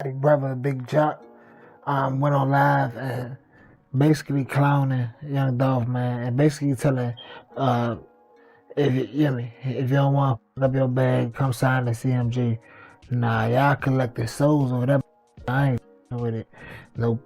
Big brother, Big Juke, went on live and basically clowning young Dolph, man, and basically telling, uh, if if you don't want to up your bag, come sign the CMG. Nah, y'all collected souls or whatever. I ain't with it. No,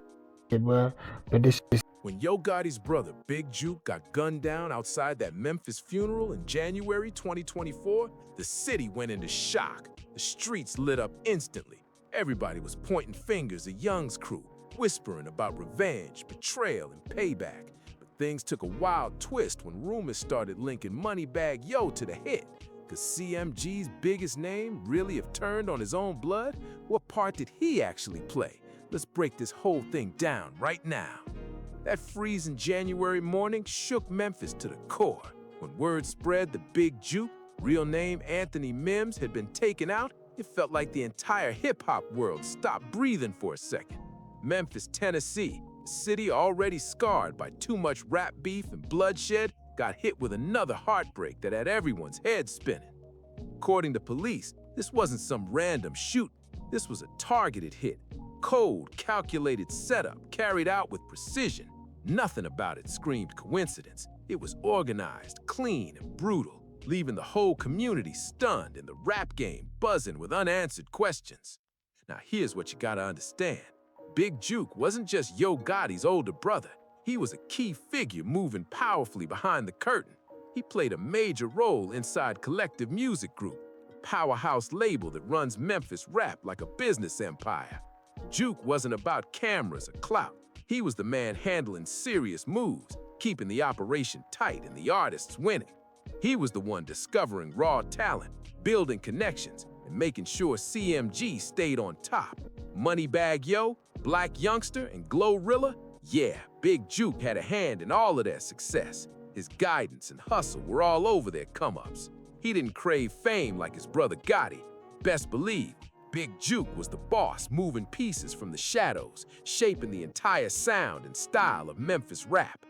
bro. But this shit. When Yo Gotti's brother, Big Juke, got gunned down outside that Memphis funeral in January 2024, the city went into shock. The streets lit up instantly. Everybody was pointing fingers at Young's crew, whispering about revenge, betrayal, and payback. But things took a wild twist when rumors started linking Moneybagg Yo to the hit. Could CMG's biggest name really have turned on his own blood? What part did he actually play? Let's break this whole thing down right now. That freezing January morning shook Memphis to the core. When word spread the Big Juke, real name Anthony Mims, had been taken out, it felt like the entire hip-hop world stopped breathing for a second. Memphis, Tennessee, a city already scarred by too much rap beef and bloodshed, got hit with another heartbreak that had everyone's head spinning. According to police, this wasn't some random shooting. This was a targeted hit. Cold, calculated setup carried out with precision. Nothing about it screamed coincidence. It was organized, clean, and brutal, leaving the whole community stunned and the rap game buzzing with unanswered questions. Now here's what you gotta understand. Big Juke wasn't just Yo Gotti's older brother. He was a key figure moving powerfully behind the curtain. He played a major role inside Collective Music Group, a powerhouse label that runs Memphis rap like a business empire. Juke wasn't about cameras or clout. He was the man handling serious moves, keeping the operation tight and the artists winning. He was the one discovering raw talent, building connections, and making sure CMG stayed on top. Moneybagg Yo, Black Youngster, and Glorilla, yeah, Big Juke had a hand in all of their success. His guidance and hustle were all over their come-ups. He didn't crave fame like his brother Gotti. Best believe, Big Juke was the boss, moving pieces from the shadows, shaping the entire sound and style of Memphis rap.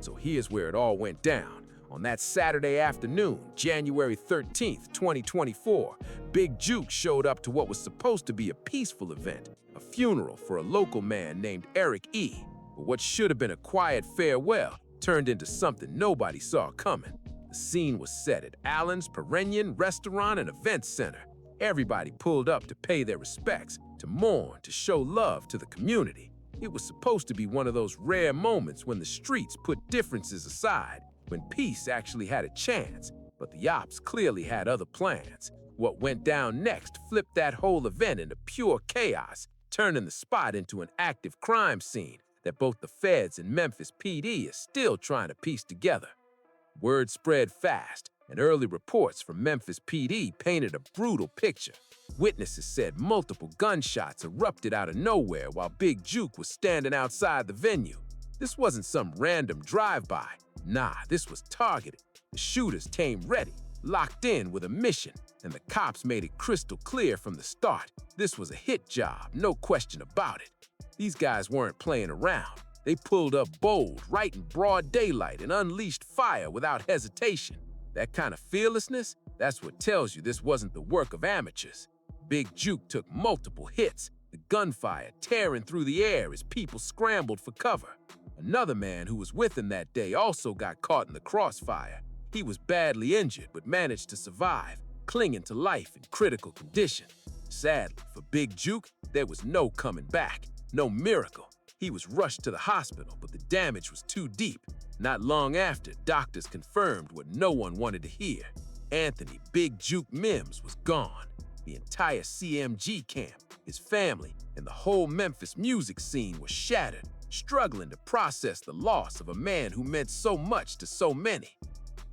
So here's where it all went down. On that Saturday afternoon, January 13th, 2024, Big Juke showed up to what was supposed to be a peaceful event, a funeral for a local man named Eric E. But what should have been a quiet farewell turned into something nobody saw coming. The scene was set at Allen's Perennial Restaurant and Event Center. Everybody pulled up to pay their respects, to mourn, to show love to the community. It was supposed to be one of those rare moments when the streets put differences aside, when peace actually had a chance, but the ops clearly had other plans. What went down next flipped that whole event into pure chaos, turning the spot into an active crime scene that both the feds and Memphis PD are still trying to piece together. Word spread fast, and early reports from Memphis PD painted a brutal picture. Witnesses said multiple gunshots erupted out of nowhere while Big Juke was standing outside the venue. This wasn't some random drive-by. Nah, this was targeted. The shooters came ready, locked in with a mission, and the cops made it crystal clear from the start. This was a hit job, no question about it. These guys weren't playing around. They pulled up bold, right in broad daylight, and unleashed fire without hesitation. That kind of fearlessness, that's what tells you this wasn't the work of amateurs. Big Juke took multiple hits, the gunfire tearing through the air as people scrambled for cover. Another man who was with him that day also got caught in the crossfire. He was badly injured but managed to survive, clinging to life in critical condition. Sadly, for Big Juke, there was no coming back, no miracle. He was rushed to the hospital, but the damage was too deep. Not long after, doctors confirmed what no one wanted to hear. Anthony Big Juke Mims was gone. The entire CMG camp, his family, and the whole Memphis music scene was shattered, struggling to process the loss of a man who meant so much to so many.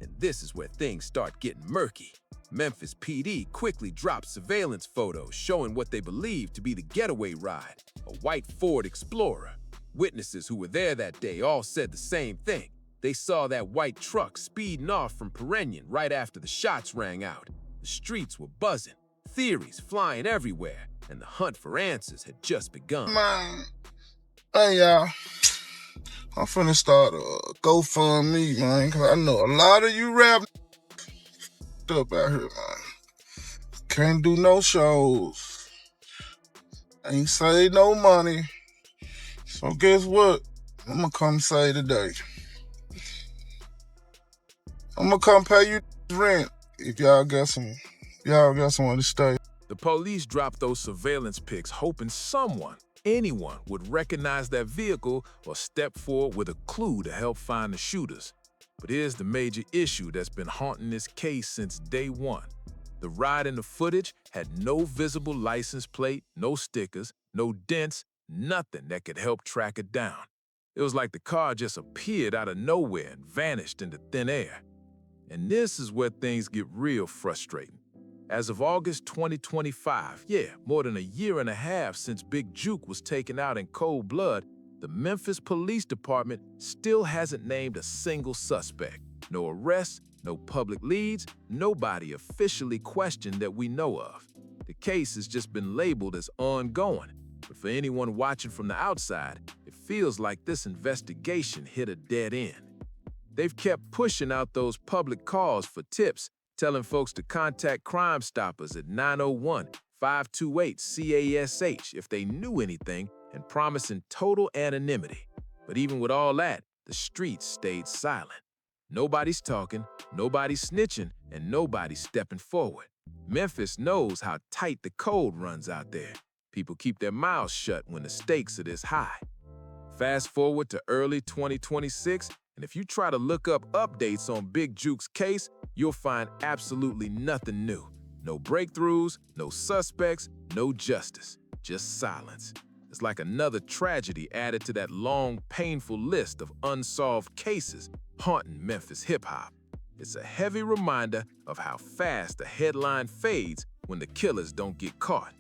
And this is where things start getting murky. Memphis PD quickly dropped surveillance photos showing what they believed to be the getaway ride, a white Ford Explorer. Witnesses who were there that day all said the same thing. They saw that white truck speeding off from Perennial right after the shots rang out. The streets were buzzing, theories flying everywhere, and the hunt for answers had just begun. Man, hey y'all, I'm finna start a GoFundMe, man, cause I know a lot of you rap up out here, man. Can't do no shows. Ain't saved no money. So guess what? I'm gonna come say today. I'm gonna come pay you rent if y'all got somewhere to stay. The police dropped those surveillance pics hoping someone, anyone, would recognize that vehicle or step forward with a clue to help find the shooters. But here's the major issue that's been haunting this case since day one. The ride in the footage had no visible license plate, no stickers, no dents, nothing that could help track it down. It was like the car just appeared out of nowhere and vanished into thin air. And this is where things get real frustrating. As of August 2025, more than a year and a half since Big Juke was taken out in cold blood, the Memphis Police Department still hasn't named a single suspect. No arrests, no public leads, nobody officially questioned that we know of. The case has just been labeled as ongoing, but for anyone watching from the outside, it feels like this investigation hit a dead end. They've kept pushing out those public calls for tips, telling folks to contact Crime Stoppers at 901-528-CASH if they knew anything, and promising total anonymity. But even with all that, the streets stayed silent. Nobody's talking, nobody's snitching, and nobody's stepping forward. Memphis knows how tight the code runs out there. People keep their mouths shut when the stakes are this high. Fast forward to early 2026, and if you try to look up updates on Big Juke's case, you'll find absolutely nothing new. No breakthroughs, no suspects, no justice, just silence. It's like another tragedy added to that long, painful list of unsolved cases haunting Memphis hip-hop. It's a heavy reminder of how fast a headline fades when the killers don't get caught.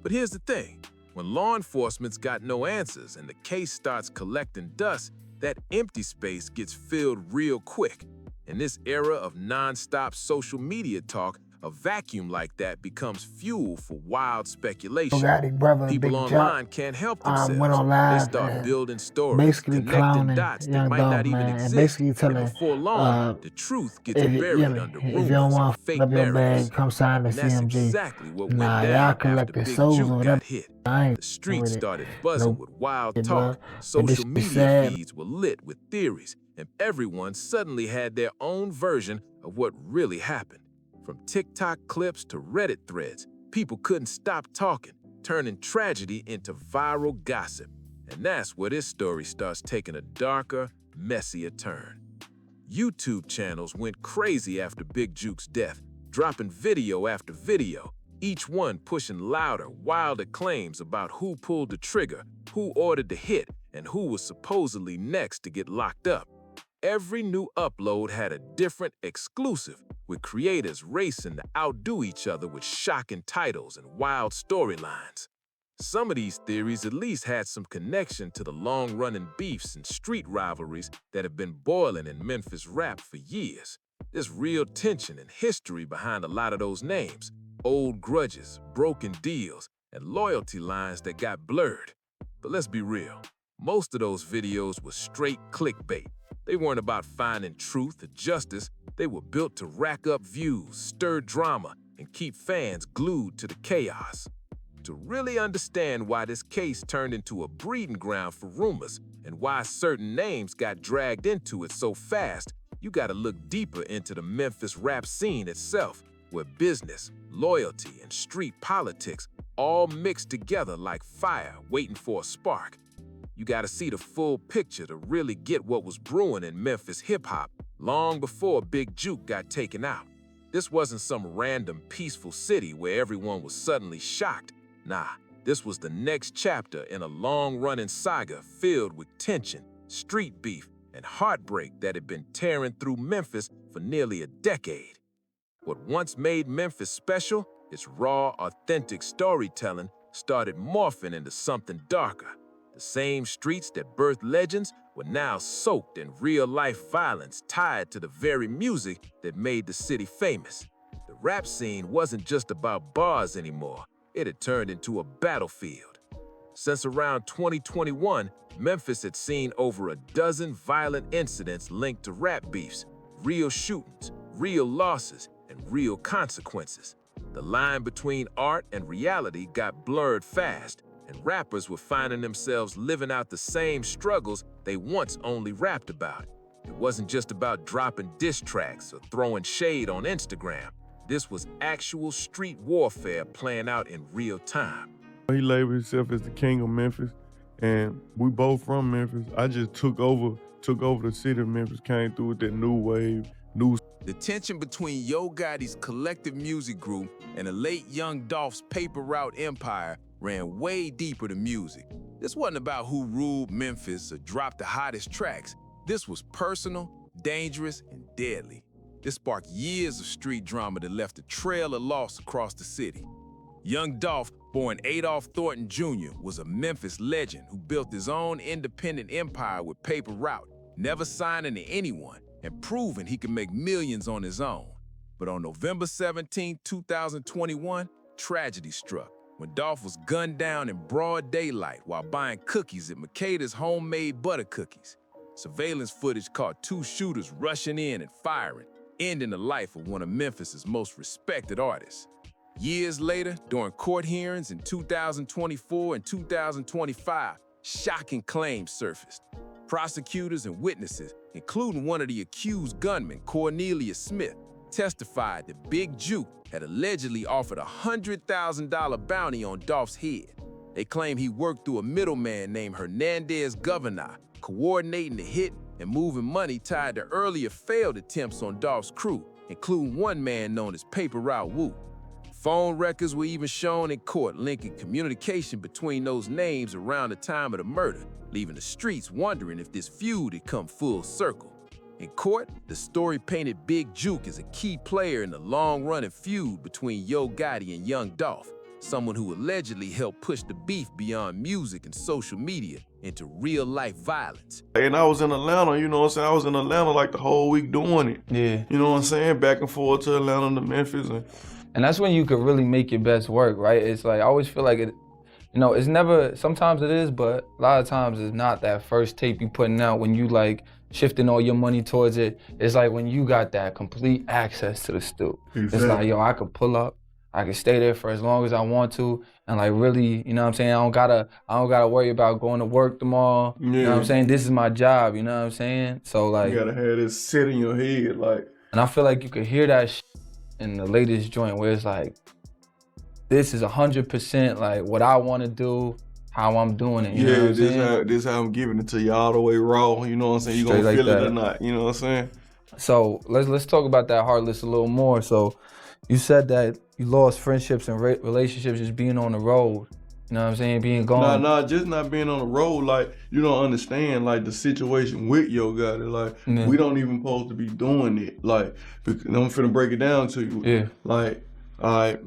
But here's the thing. When law enforcement's got no answers and the case starts collecting dust, that empty space gets filled real quick. In this era of non-stop social media talk, a vacuum like that becomes fuel for wild speculation. Gotti brother, People Big online Juke, can't help went themselves. on They live start and building stories, basically connecting clowning dots that young might Dolph, not even man, and exist. basically And telling, before long, the truth gets if you buried under if you don't rumors and want to fake up your narratives. bag, come sign the And that's CMG. exactly what went Nah, y'all down after collecting Big souls or Juke whatever. got hit. I ain't The streets with it. started buzzing with wild Bro. talk. But this Social shit media sad. feeds were lit with theories, and everyone suddenly had their own version of what really happened. From TikTok clips to Reddit threads, people couldn't stop talking, turning tragedy into viral gossip. And that's where this story starts taking a darker, messier turn. YouTube channels went crazy after Big Juke's death, dropping video after video, each one pushing louder, wilder claims about who pulled the trigger, who ordered the hit, and who was supposedly next to get locked up. Every new upload had a different exclusive, with creators racing to outdo each other with shocking titles and wild storylines. Some of these theories at least had some connection to the long-running beefs and street rivalries that have been boiling in Memphis rap for years. There's real tension and history behind a lot of those names, old grudges, broken deals, and loyalty lines that got blurred. But let's be real, most of those videos were straight clickbait. They weren't about finding truth or justice. They were built to rack up views, stir drama, and keep fans glued to the chaos. To really understand why this case turned into a breeding ground for rumors and why certain names got dragged into it so fast, you gotta look deeper into the Memphis rap scene itself, where business, loyalty, and street politics all mixed together like fire waiting for a spark. You gotta see the full picture to really get what was brewing in Memphis hip-hop long before Big Juke got taken out. This wasn't some random peaceful city where everyone was suddenly shocked. Nah, this was the next chapter in a long-running saga filled with tension, street beef, and heartbreak that had been tearing through Memphis for nearly a decade. What once made Memphis special, its raw, authentic storytelling, started morphing into something darker. The same streets that birthed legends were now soaked in real-life violence tied to the very music that made the city famous. The rap scene wasn't just about bars anymore. It had turned into a battlefield. Since around 2021, Memphis had seen over a dozen violent incidents linked to rap beefs, real shootings, real losses, and real consequences. The line between art and reality got blurred fast, and rappers were finding themselves living out the same struggles they once only rapped about. It wasn't just about dropping diss tracks or throwing shade on Instagram. This was actual street warfare playing out in real time. He labeled himself as the king of Memphis, and we both from Memphis. I just took over the city of Memphis, came through with that new wave, new. The tension between Yo Gotti's collective music group and the late young Dolph's paper route empire ran way deeper than music. This wasn't about who ruled Memphis or dropped the hottest tracks. This was personal, dangerous, and deadly. This sparked years of street drama that left a trail of loss across the city. Young Dolph, born Adolph Thornton Jr., was a Memphis legend who built his own independent empire with paper route, never signing to anyone, and proving he could make millions on his own. But on November 17, 2021, tragedy struck when Dolph was gunned down in broad daylight while buying cookies at Makeda's homemade butter cookies. Surveillance footage caught two shooters rushing in and firing, ending the life of one of Memphis's most respected artists. Years later, during court hearings in 2024 and 2025, shocking claims surfaced. Prosecutors and witnesses, including one of the accused gunmen, Cornelius Smith, testified that Big Juke had allegedly offered a $100,000 bounty on Dolph's head. They claim he worked through a middleman named Hernandez Governor, coordinating the hit and moving money tied to earlier failed attempts on Dolph's crew, including one man known as Paper Route Wu. Phone records were even shown in court linking communication between those names around the time of the murder, leaving the streets wondering if this feud had come full circle. In court, the story painted Big Juke as a key player in the long-running feud between Yo Gotti and Young Dolph, someone who allegedly helped push the beef beyond music and social media into real-life violence. And I was in Atlanta, you know what I'm saying? I was in Atlanta like the whole week doing it. Yeah. You know what I'm saying? Back and forth to Atlanta to Memphis. And that's when you could really make your best work, right? It's like, I always feel like it, you know, it's never, sometimes it is, but a lot of times it's not that first tape you putting out when you like shifting all your money towards it. It's like when you got that complete access to the stoop. Exactly. It's like, yo, I could pull up, I can stay there for as long as I want to, and like really, you know what I'm saying? I don't gotta worry about going to work tomorrow. Yeah. You know what I'm saying? This is my job, you know what I'm saying? So like, you gotta have this set in your head, like. And I feel like you could hear that in the latest joint where it's like, this is 100% like what I want to do, how I'm doing it. You know what I'm saying? This how I'm giving it to you all the way raw. You know what I'm saying? You gonna Straight feel like it that. or not? You know what I'm saying? So let's talk about that Heartless a little more. So you said that you lost friendships and relationships just being on the road. You know what I'm saying? Being gone. Nah, just not being on the road. Like, you don't understand, like, the situation with Yo Gotti. Like, Yeah. we don't even supposed to be doing it. Like, because I'm finna break it down to you. Yeah. Like, all right,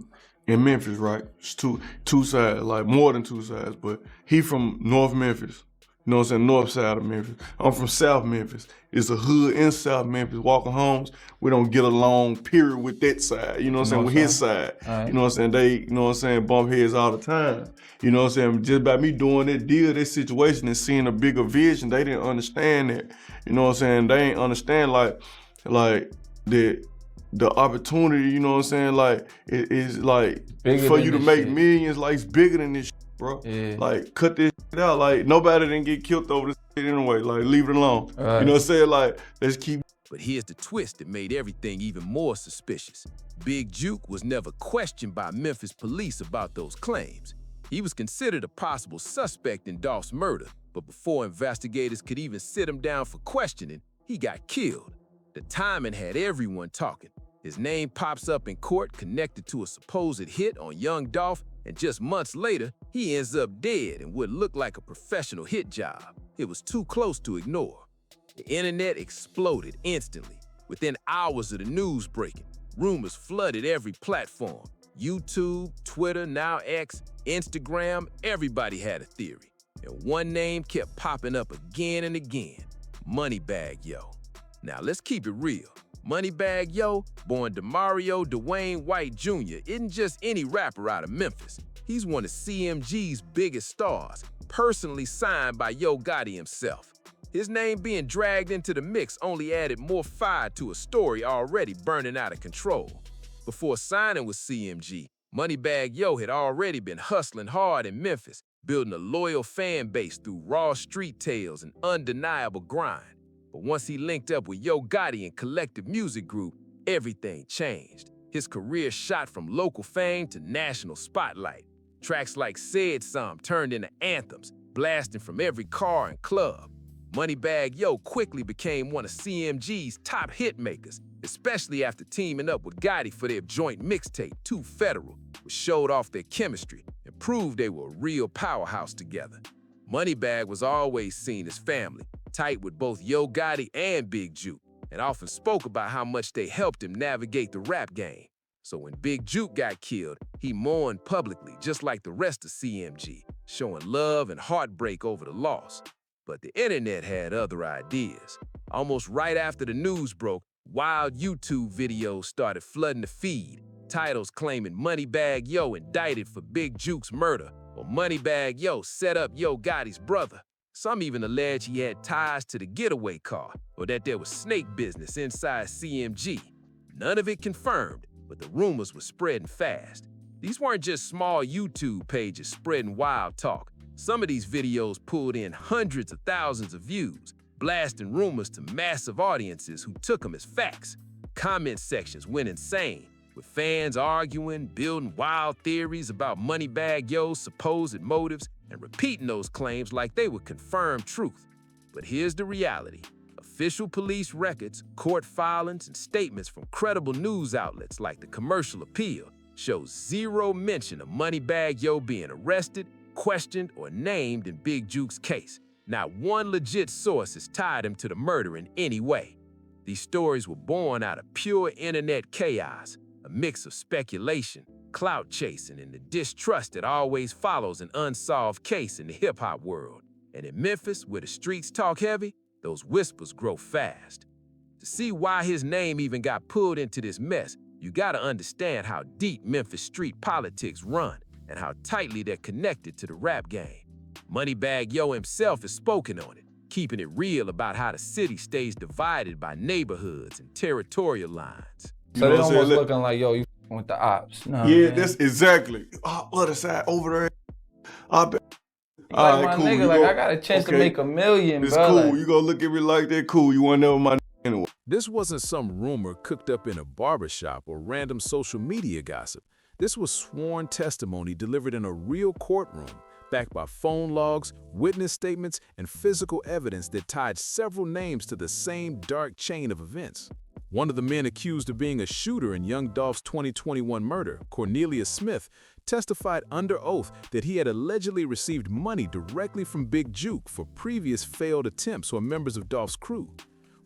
in Memphis, right? It's two sides, like more than two sides, but he from North Memphis. You know what I'm saying? North side of Memphis. I'm from South Memphis. It's a hood in South Memphis. Walker Homes, we don't get along, period, with that side. You know what I'm saying? With his side. Right. You know what I'm saying? They, you know what I'm saying, bump heads all the time. You know what I'm saying? Just by me doing that deal, that situation and seeing a bigger vision, they didn't understand that. You know what I'm saying? They ain't understand like the opportunity, you know what I'm saying? Like, it is like, Bigger for than you to this make shit. millions, like, it's bigger than this shit, bro. Yeah. Like, cut this shit out. Like, nobody didn't get killed over this shit anyway. Like, leave it alone. Right. You know what I'm saying? Like, let's keep. But here's the twist that made everything even more suspicious. Big Juke was never questioned by Memphis police about those claims. He was considered a possible suspect in Dolph's murder, but before investigators could even sit him down for questioning, he got killed. The timing had everyone talking. His name pops up in court connected to a supposed hit on young Dolph, and just months later, he ends up dead in what looked like a professional hit job. It was too close to ignore. The internet exploded instantly. Within hours of the news breaking, rumors flooded every platform. YouTube, Twitter, now X, Instagram, everybody had a theory. And one name kept popping up again and again, Moneybagg Yo. Now let's keep it real. Moneybagg Yo, born Demario Dwayne White Jr., isn't just any rapper out of Memphis. He's one of CMG's biggest stars, personally signed by Yo Gotti himself. His name being dragged into the mix only added more fire to a story already burning out of control. Before signing with CMG, Moneybagg Yo had already been hustling hard in Memphis, building a loyal fan base through raw street tales and undeniable grind. But once he linked up with Yo Gotti and Collective Music Group, everything changed. His career shot from local fame to national spotlight. Tracks like Said Some turned into anthems, blasting from every car and club. Moneybagg Yo quickly became one of CMG's top hit makers, especially after teaming up with Gotti for their joint mixtape, Too Federal, which showed off their chemistry and proved they were a real powerhouse together. Moneybagg was always seen as family, tight with both Yo Gotti and Big Juke, and often spoke about how much they helped him navigate the rap game. So when Big Juke got killed, he mourned publicly, just like the rest of CMG, showing love and heartbreak over the loss. But the internet had other ideas. Almost right after the news broke, wild YouTube videos started flooding the feed, titles claiming Moneybagg Yo indicted for Big Juke's murder, or Moneybagg Yo set up Yo Gotti's brother. Some even allege he had ties to the getaway car, or that there was snake business inside CMG. None of it confirmed, but the rumors were spreading fast. These weren't just small YouTube pages spreading wild talk. Some of these videos pulled in hundreds of thousands of views, blasting rumors to massive audiences who took them as facts. Comment sections went insane, with fans arguing, building wild theories about Moneybagg Yo's supposed motives, and repeating those claims like they were confirmed truth. But here's the reality. Official police records, court filings, and statements from credible news outlets like the Commercial Appeal show zero mention of Moneybagg Yo being arrested, questioned, or named in Big Juke's case. Not one legit source has tied him to the murder in any way. These stories were born out of pure internet chaos, a mix of speculation, clout chasing, and the distrust that always follows an unsolved case in the hip-hop world. And in Memphis, where the streets talk heavy, those whispers grow fast. To see why his name even got pulled into this mess, you gotta understand how deep Memphis street politics run and how tightly they're connected to the rap game. Moneybagg Yo himself has spoken on it, keeping it real about how the city stays divided by neighborhoods and territorial lines. So they almost looking like, yo, you with the ops. No, yeah, man. that's exactly. Other side, over there. I bet. Like my nigga, like I got a chance to make $1 million, it's bro. cool. Like, you gonna look at me like that? Cool. You wanna know my anyway? This wasn't some rumor cooked up in a barbershop or random social media gossip. This was sworn testimony delivered in a real courtroom, backed by phone logs, witness statements, and physical evidence that tied several names to the same dark chain of events. One of the men accused of being a shooter in young Dolph's 2021 murder, Cornelius Smith, testified under oath that he had allegedly received money directly from Big Juke for previous failed attempts on members of Dolph's crew.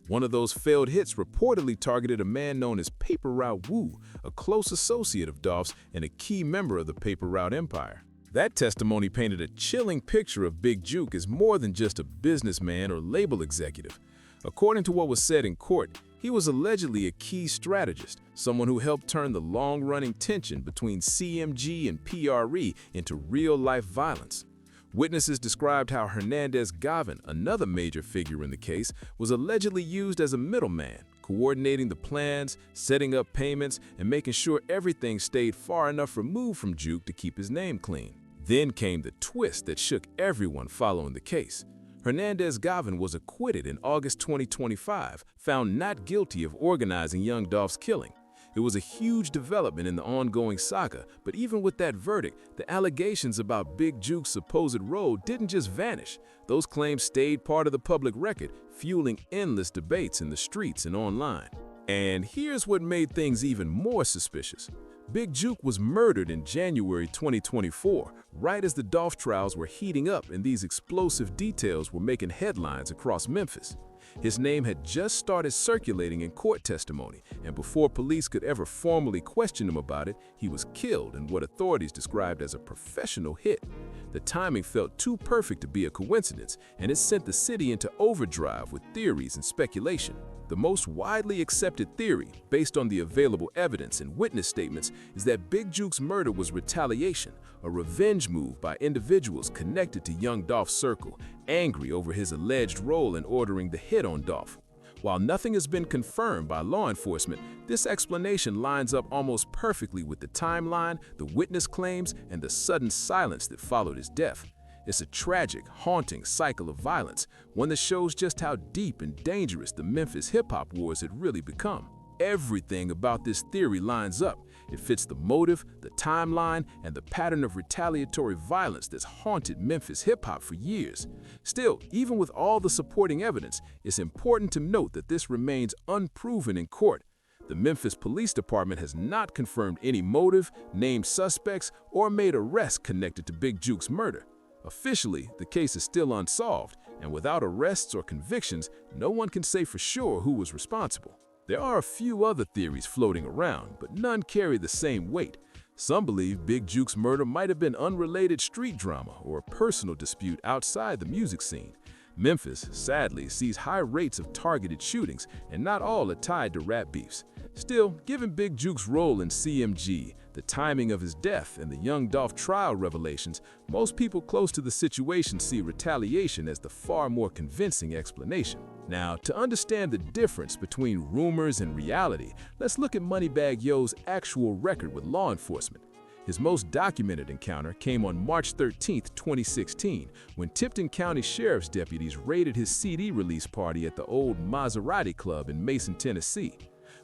One of those failed hits reportedly targeted a man known as Paper Route Wu, a close associate of Dolph's and a key member of the Paper Route empire. That testimony painted a chilling picture of Big Juke as more than just a businessman or label executive. According to what was said in court, he was allegedly a key strategist, someone who helped turn the long-running tension between CMG and PRE into real-life violence. Witnesses described how Hernandez Gavin, another major figure in the case, was allegedly used as a middleman, coordinating the plans, setting up payments, and making sure everything stayed far enough removed from Juke to keep his name clean. Then came the twist that shook everyone following the case. Hernandez Gavin was acquitted in August 2025, found not guilty of organizing young Dolph's killing. It was a huge development in the ongoing saga, but even with that verdict, the allegations about Big Juke's supposed role didn't just vanish. Those claims stayed part of the public record, fueling endless debates in the streets and online. And here's what made things even more suspicious. Big Juke was murdered in January 2024, right as the Dolph trials were heating up and these explosive details were making headlines across Memphis. His name had just started circulating in court testimony, and before police could ever formally question him about it, he was killed in what authorities described as a professional hit. The timing felt too perfect to be a coincidence, and it sent the city into overdrive with theories and speculation. The most widely accepted theory, based on the available evidence and witness statements, is that Big Juke's murder was retaliation, a revenge move by individuals connected to young Dolph's circle, angry over his alleged role in ordering the hit on Dolph. While nothing has been confirmed by law enforcement, this explanation lines up almost perfectly with the timeline, the witness claims, and the sudden silence that followed his death. It's a tragic, haunting cycle of violence, one that shows just how deep and dangerous the Memphis hip-hop wars had really become. Everything about this theory lines up. It fits the motive, the timeline, and the pattern of retaliatory violence that's haunted Memphis hip-hop for years. Still, even with all the supporting evidence, it's important to note that this remains unproven in court. The Memphis Police Department has not confirmed any motive, named suspects, or made arrests connected to Big Juke's murder. Officially, the case is still unsolved, and without arrests or convictions, no one can say for sure who was responsible. There are a few other theories floating around, but none carry the same weight. Some believe Big Juke's murder might have been unrelated street drama or a personal dispute outside the music scene. Memphis, sadly, sees high rates of targeted shootings, and not all are tied to rap beefs. Still, given Big Juke's role in CMG, the timing of his death, and the young Dolph trial revelations, most people close to the situation see retaliation as the far more convincing explanation. Now, to understand the difference between rumors and reality, let's look at Moneybagg Yo's actual record with law enforcement. His most documented encounter came on March 13, 2016, when Tipton County Sheriff's deputies raided his CD release party at the old Maserati Club in Mason, Tennessee.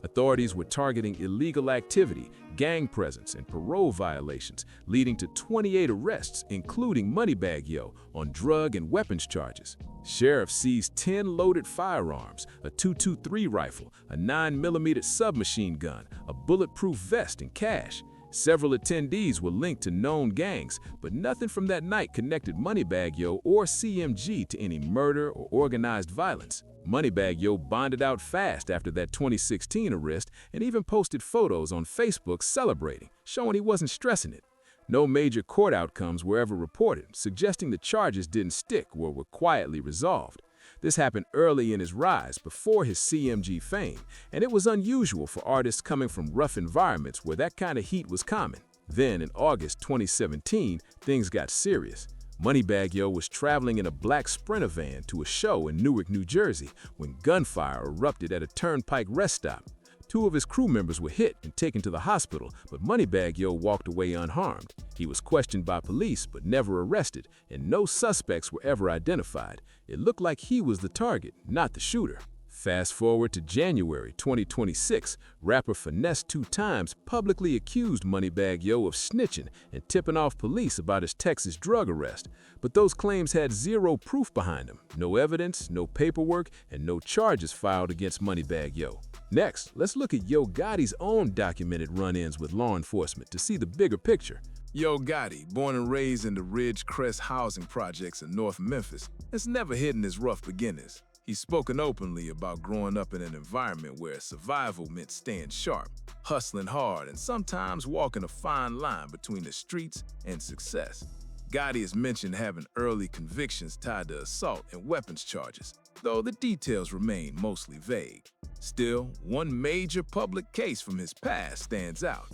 Authorities were targeting illegal activity, gang presence, and parole violations, leading to 28 arrests, including Moneybagg Yo, on drug and weapons charges. Sheriff seized 10 loaded firearms, a .223 rifle, a 9mm submachine gun, a bulletproof vest, and cash. Several attendees were linked to known gangs, but nothing from that night connected Moneybagg Yo or CMG to any murder or organized violence. Moneybagg Yo bonded out fast after that 2016 arrest and even posted photos on Facebook celebrating, showing he wasn't stressing it. No major court outcomes were ever reported, suggesting the charges didn't stick or were quietly resolved. This happened early in his rise, before his CMG fame, and it was unusual for artists coming from rough environments where that kind of heat was common. Then, in August 2017, things got serious. Moneybagg Yo was traveling in a black Sprinter van to a show in Newark, New Jersey, when gunfire erupted at a turnpike rest stop. 2 of his crew members were hit and taken to the hospital, but Moneybagg Yo walked away unharmed. He was questioned by police but never arrested, and no suspects were ever identified. It looked like he was the target, not the shooter. Fast forward to January 2026, rapper Finesse 2 Times publicly accused Moneybagg Yo of snitching and tipping off police about his Texas drug arrest. But those claims had zero proof behind them, no evidence, no paperwork, and no charges filed against Moneybagg Yo. Next, let's look at Yo Gotti's own documented run-ins with law enforcement to see the bigger picture. Yo Gotti, born and raised in the Ridge Crest housing projects in North Memphis, has never hidden his rough beginnings. He's spoken openly about growing up in an environment where survival meant staying sharp, hustling hard, and sometimes walking a fine line between the streets and success. Gotti has mentioned having early convictions tied to assault and weapons charges, though the details remain mostly vague. Still, one major public case from his past stands out.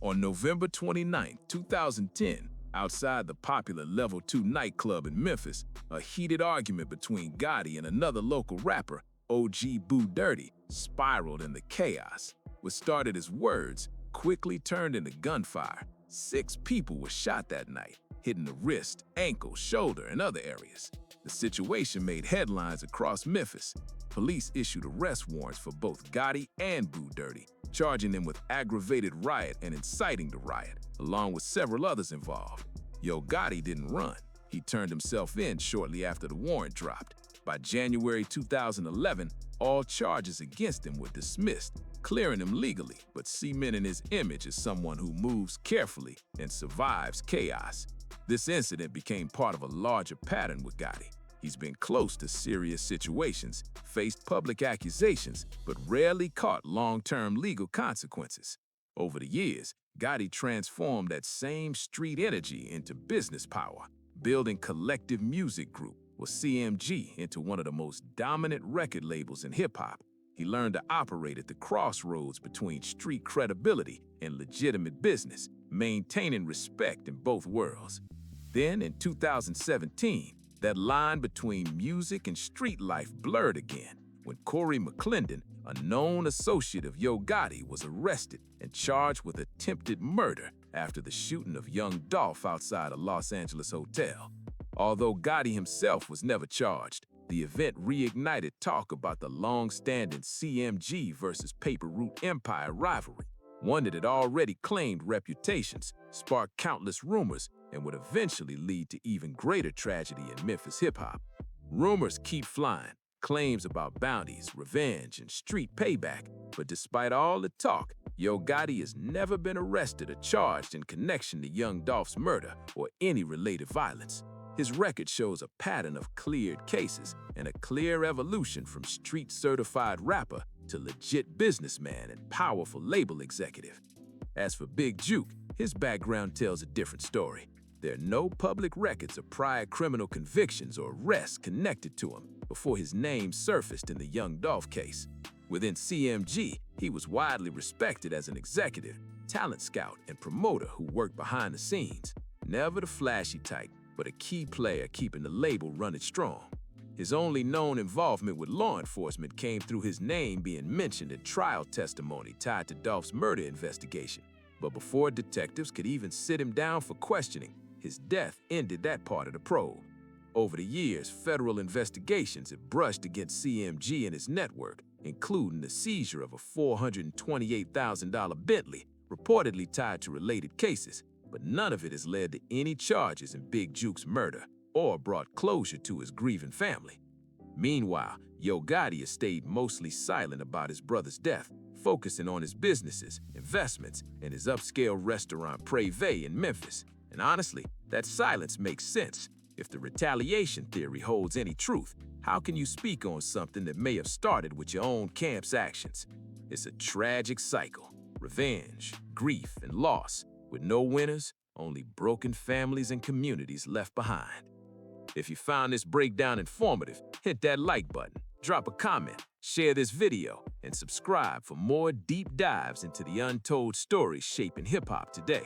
On November 29, 2010, outside the popular Level 2 nightclub in Memphis, a heated argument between Gotti and another local rapper, OG Boo Dirty, spiraled into chaos. What started as words quickly turned into gunfire. 6 people were shot that night, hitting the wrist, ankle, shoulder, and other areas. The situation made headlines across Memphis. Police issued arrest warrants for both Gotti and Boo Dirty, charging them with aggravated riot and inciting the riot, along with several others involved. Yo Gotti didn't run. He turned himself in shortly after the warrant dropped. By January 2011, all charges against him were dismissed, clearing him legally, but cementing his image as someone who moves carefully and survives chaos. This incident became part of a larger pattern with Gotti. He's been close to serious situations, faced public accusations, but rarely caught long-term legal consequences. Over the years, Gotti transformed that same street energy into business power, building Collective Music Group, or CMG, into one of the most dominant record labels in hip-hop. He learned to operate at the crossroads between street credibility and legitimate business, maintaining respect in both worlds. Then, in 2017, that line between music and street life blurred again. when Corey McClendon, a known associate of Yo Gotti, was arrested and charged with attempted murder after the shooting of young Dolph outside a Los Angeles hotel. Although Gotti himself was never charged, the event reignited talk about the long-standing CMG versus Paper Route Empire rivalry, one that had already claimed reputations, sparked countless rumors, and would eventually lead to even greater tragedy in Memphis hip-hop. Rumors keep flying, claims about bounties, revenge, and street payback, but despite all the talk, Yo Gotti has never been arrested or charged in connection to young Dolph's murder or any related violence. His record shows a pattern of cleared cases and a clear evolution from street-certified rapper to legit businessman and powerful label executive. As for Big Juke, his background tells a different story. There are no public records of prior criminal convictions or arrests connected to him before his name surfaced in the young Dolph case. Within CMG, he was widely respected as an executive, talent scout, and promoter who worked behind the scenes. Never the flashy type, but a key player keeping the label running strong. His only known involvement with law enforcement came through his name being mentioned in trial testimony tied to Dolph's murder investigation. But before detectives could even sit him down for questioning, his death ended that part of the probe. Over the years, federal investigations have brushed against CMG and his network, including the seizure of a $428,000 Bentley, reportedly tied to related cases, but none of it has led to any charges in Big Juke's murder or brought closure to his grieving family. Meanwhile, Yo Gotti has stayed mostly silent about his brother's death, focusing on his businesses, investments, and his upscale restaurant Privé in Memphis. And honestly, that silence makes sense. If the retaliation theory holds any truth, how can you speak on something that may have started with your own camp's actions? It's a tragic cycle: revenge, grief, and loss, with no winners, only broken families and communities left behind. If you found this breakdown informative, hit that like button, drop a comment, share this video, and subscribe for more deep dives into the untold stories shaping hip-hop today.